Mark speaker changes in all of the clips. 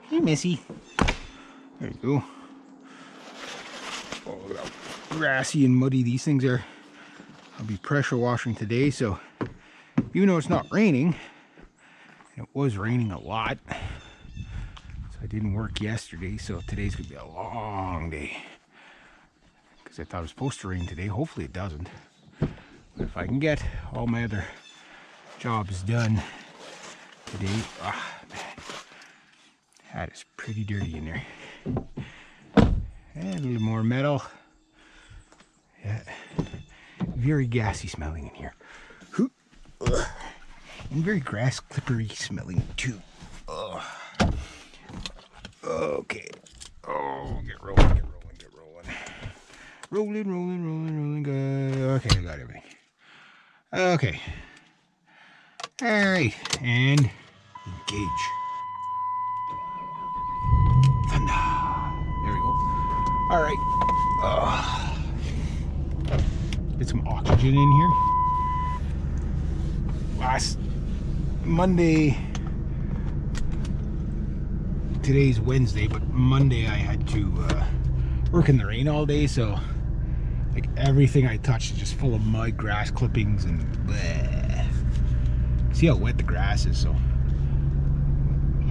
Speaker 1: Hey, Missy. There you go. Oh, look how grassy and muddy these things are. I'll be pressure washing today, so even though it's not raining, and it was raining a lot, so I didn't work yesterday, so today's gonna be a long day. Because I thought it was supposed to rain today. Hopefully it doesn't. But if I can get all my other jobs done today, man, that is pretty dirty in there. And a little more metal. Yeah, very gassy smelling in here. And very grass clippery smelling too. Okay. Oh, get rolling, get rolling, get rolling. Rolling, rolling, rolling, rolling. Good. Okay, I got everything. Okay. Alright, and engage. Thunder. There we go. Alright. Get some oxygen in here. Last Monday, today's Wednesday, but Monday I had to work in the rain all day, so like everything I touched is just full of mud, grass clippings, and bleh. See how wet the grass is, so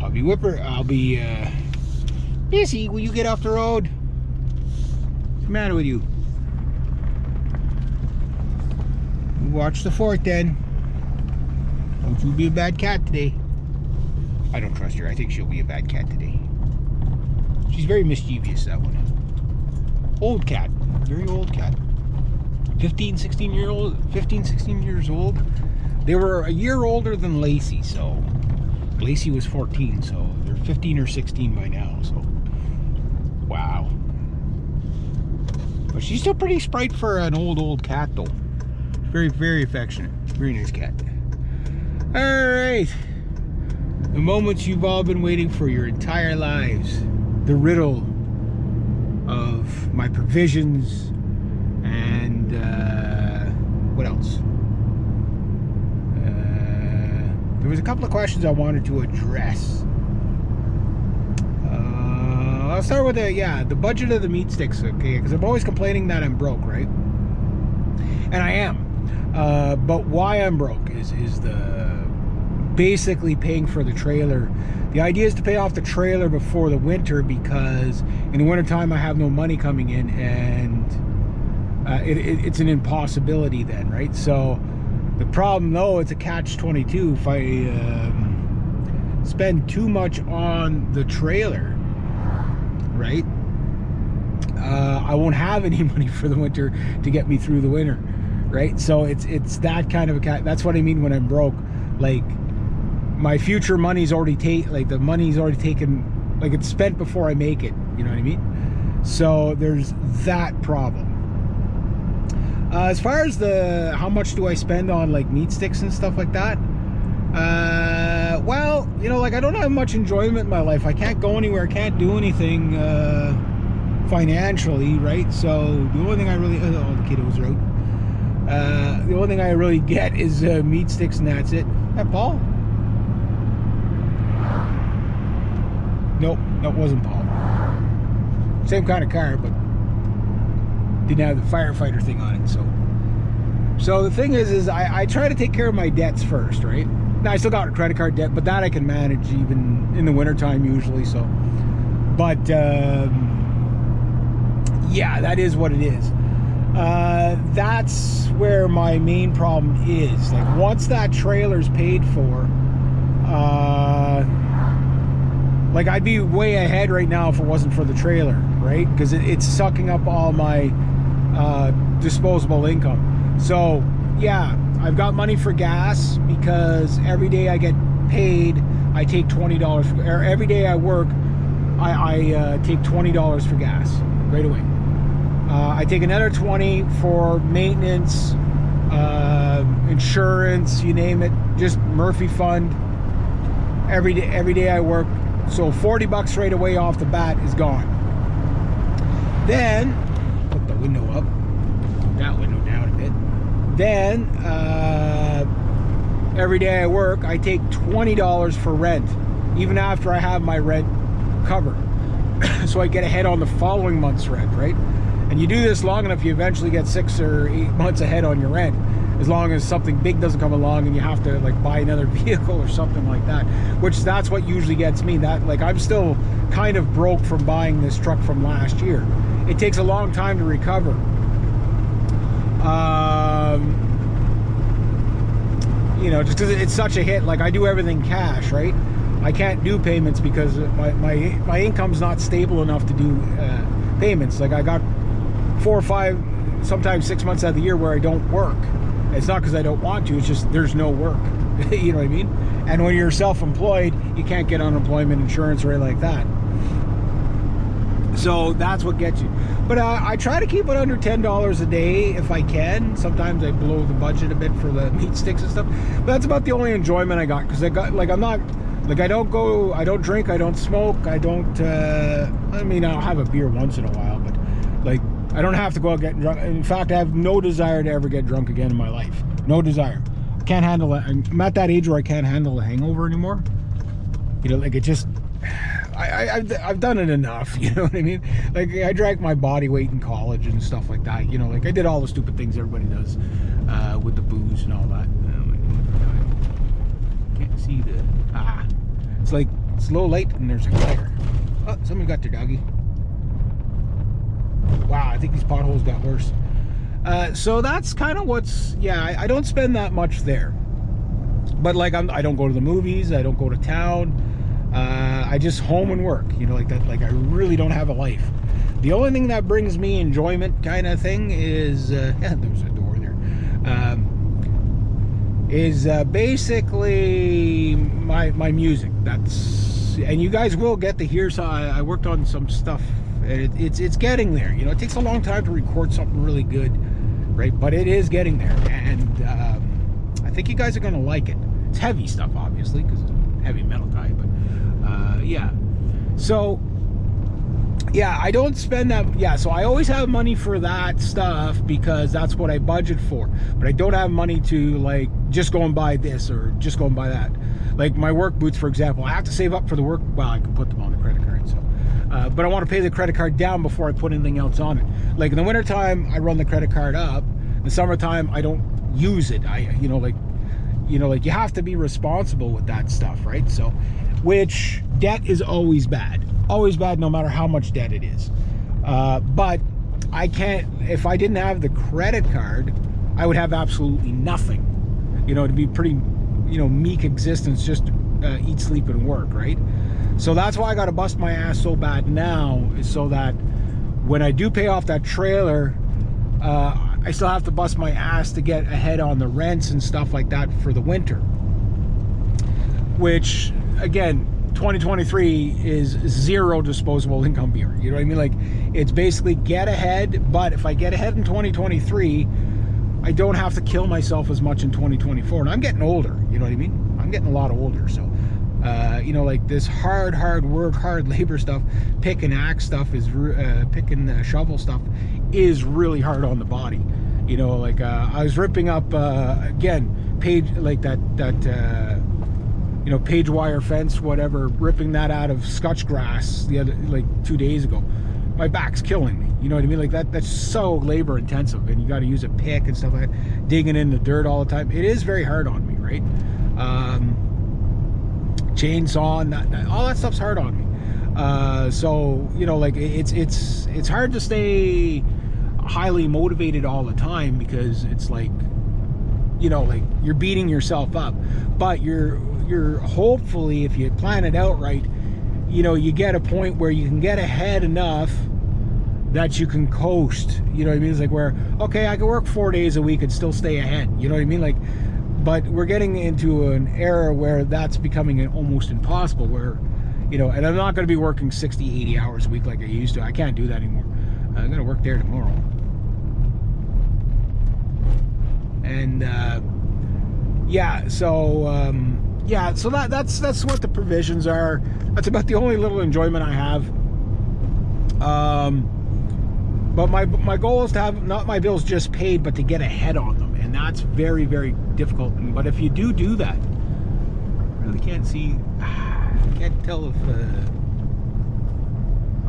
Speaker 1: I'll be Missy, will you get off the road? What's the matter with you? Watch the fort then. Don't you be a bad cat today. I don't trust her. I think she'll be a bad cat today. She's very mischievous, that one. Old cat. Very old cat. 15, 16 years old. They were a year older than Lacey, so Lacey was 14, so they're 15 or 16 by now, so wow. But she's still pretty sprite for an old cat though. Very, very affectionate. Very nice cat. Alright. The moments you've all been waiting for your entire lives. The riddle of my provisions and what else? There was a couple of questions I wanted to address. I'll start with the budget of the meat sticks, okay? Because I'm always complaining that I'm broke, right? And I am. But why I'm broke is the basically paying for the trailer. The idea is to pay off the trailer before the winter, because in the wintertime I have no money coming in, and it's an impossibility then, right? So the problem though, it's a catch-22. If I spend too much on the trailer, right, I won't have any money for the winter to get me through the winter, right? So it's that kind of a that's what I mean when I'm broke. Like, my future money's already the money's already taken, like it's spent before I make it, you know what I mean? So there's that problem. As far as how much do I spend on like meat sticks and stuff like that, well, you know, like I don't have much enjoyment in my life. I can't go anywhere, I can't do anything financially, right? So the only thing I really, the kiddos are out. The only thing I really get is meat sticks, and that's it. That Paul? Nope, that wasn't Paul. Same kind of car, but didn't have the firefighter thing on it. So the thing is I try to take care of my debts first, right? Now I still got a credit card debt, but that I can manage even in the wintertime usually. So, but yeah, that is what it is. That's where my main problem is. Like, once that trailer's paid for, like, I'd be way ahead right now if it wasn't for the trailer, right? Because it's sucking up all my disposable income. So yeah, I've got money for gas, because every day I get paid, I take $20 for, or every day I work, I take $20 for gas right away. I take another 20 for maintenance, insurance, you name it, just Murphy fund. Every day I work, so $40 right away off the bat is gone. Then put the window up, that window down a bit. Then every day I work, I take $20 for rent, even after I have my rent recover. So I get ahead on the following month's rent, right? And you do this long enough, you eventually get 6 or 8 months ahead on your rent, as long as something big doesn't come along and you have to like buy another vehicle or something like that, which that's what usually gets me. That, like, I'm still kind of broke from buying this truck from last year. It takes a long time to recover. You know, just because it's such a hit. Like, I do everything cash, right? I can't do payments because my income's not stable enough to do payments. Like, I got 4 or 5, sometimes 6 months out of the year where I don't work. It's not because I don't want to, it's just there's no work. You know what I mean? And when you're self-employed, you can't get unemployment insurance or anything like that. So that's what gets you. But I try to keep it under $10 a day if I can. Sometimes I blow the budget a bit for the meat sticks and stuff. But that's about the only enjoyment I got, because I got, like, I'm not, like, I don't drink, I don't smoke, I don't, I mean, I'll have a beer once in a while, but, like, I don't have to go out getting drunk. In fact, I have no desire to ever get drunk again in my life. No desire. I can't handle it. I'm at that age where I can't handle a hangover anymore. You know, like, it just, I've done it enough, you know what I mean? Like, I drank my body weight in college and stuff like that, you know, like, I did all the stupid things everybody does with the booze and all that. Can't see the, it's like, it's low light and there's a glare. Oh, somebody got their doggy. Wow, I think these potholes got worse. So that's kind of what's, yeah, I don't spend that much there. But, like, I don't go to the movies, I don't go to town. I just home and work, you know, like that. Like, I really don't have a life. The only thing that brings me enjoyment kind of thing is, yeah, there's a door there, is basically my music. That's, and you guys will get to hear, so I worked on some stuff, and it's getting there. You know, it takes a long time to record something really good, right? But it is getting there, and I think you guys are gonna like it. It's heavy stuff, obviously, because it's a heavy metal guy, but yeah. So yeah, I don't spend that. Yeah, so I always have money for that stuff because that's what I budget for. But I don't have money to, like, just go and buy this or just go and buy that. Like my work boots, for example, I have to save up for the work. Well, I can put them on the credit card, so. But I want to pay the credit card down before I put anything else on it. Like in the wintertime, I run the credit card up. In the summertime, I don't use it. You know, like you have to be responsible with that stuff, right? So, which debt is always bad no matter how much debt it is. But I can't, if I didn't have the credit card, I would have absolutely nothing. You know, it'd be pretty, you know, meek existence, just eat, sleep, and work, right? So that's why I got to bust my ass so bad now, is so that when I do pay off that trailer, I still have to bust my ass to get ahead on the rents and stuff like that for the winter. Which, again, 2023 is zero disposable income year. You know what I mean? Like, it's basically get ahead, but if I get ahead in 2023, I don't have to kill myself as much in 2024. And I'm getting older, you know what I mean? I'm getting a lot older, so you know, like this hard work, hard labor stuff, pick and axe stuff is pick and shovel stuff is really hard on the body. You know, like I was ripping up again page, like that you know, page wire fence, whatever, ripping that out of scotch grass the other, like 2 days ago. My back's killing me, you know what I mean? Like that's so labor intensive, and you got to use a pick and stuff like that, digging in the dirt all the time. It is very hard on me, right? Chainsaw and that, all that stuff's hard on me. So, you know, like it's hard to stay highly motivated all the time, because it's like, you know, like you're beating yourself up, but you're hopefully, if you plan it out right, you know, you get a point where you can get ahead enough that you can coast. You know what I mean? It's like where, okay, I can work 4 days a week and still stay ahead. You know what I mean? Like, but we're getting into an era where that's becoming almost impossible, where, you know, and I'm not going to be working 60, 80 hours a week like I used to. I can't do that anymore. I'm going to work there tomorrow. And yeah, so yeah, so that's what the provisions are. That's about the only little enjoyment I have. But my goal is to have not my bills just paid, but to get ahead on them, and that's very, very difficult. But if you do that, I really can't see, can't tell if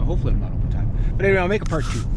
Speaker 1: hopefully I'm not overtime. But anyway, I'll make a part 2.